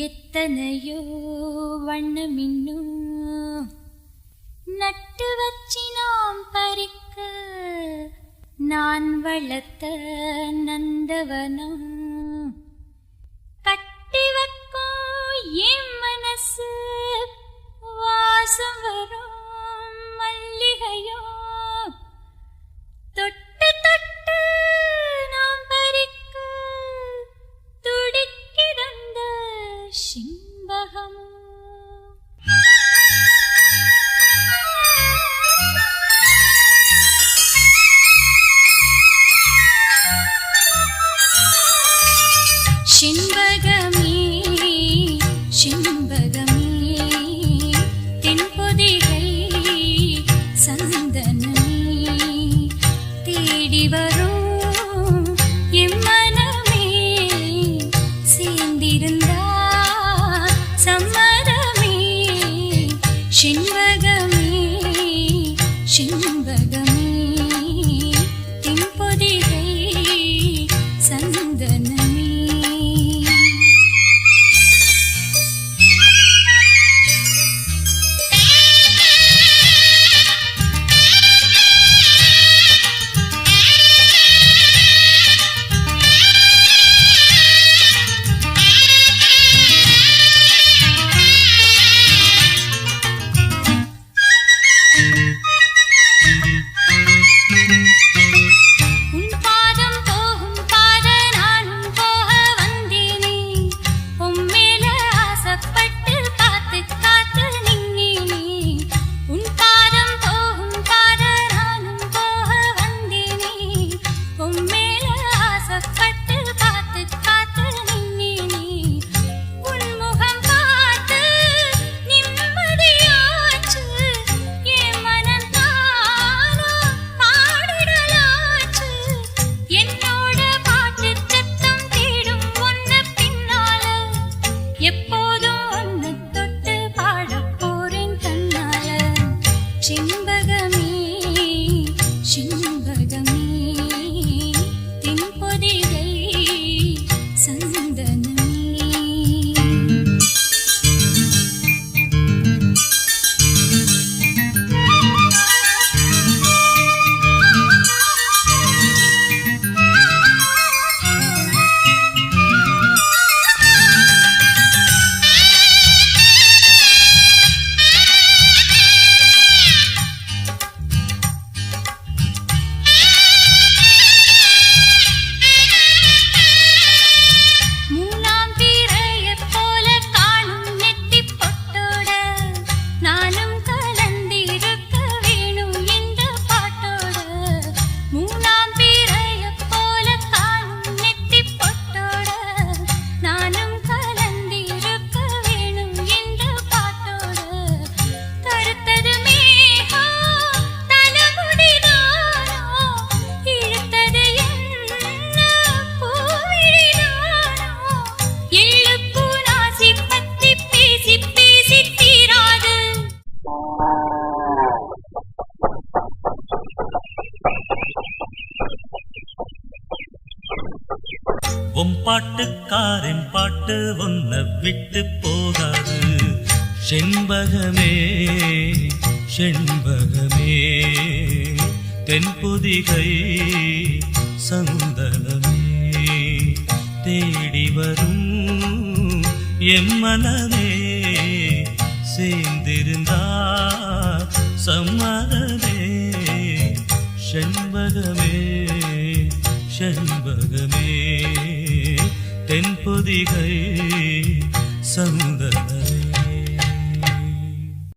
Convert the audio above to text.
எத்தனையோ வண்ணமின்னும் நட்டு வச்சி நாம் பறிக்க நான் வளர்த்த நந்தவனம் கட்டி வைக்கும் என் மனசு வாசம் வரும் மல்லிகையோ தொட்டு தொட்டு நாம் பறிக்க துடிக்கிடந்த சிம்பகமோ சிம்பகமே சிம்பகமே தென்பொதிகை சந்தனமே தேடி வரும் என் மனமே சேர்ந்திருந்தா சம்மதமே சிம்பகமே சிம்பகமே தென்பொதிகை சந்தனமே எப்போதும் ஒன்னு தொட்டு பாடப் போறேன் கண்ணால சிம்பகமே சிம்பகமே தென்பொதிகை சந்தனமே உம் பாட்டுக்காரன் பாட்டு ஒன்ன விட்டு போகாது செண்பகமே செண்பகமே தென்பொதிகை சந்தனமே தேடி வரும் என் மனமே சேர்ந்திருந்தா சம்மதமே செண்பகமே செண்பகமே தென்பொதிகை சந்தன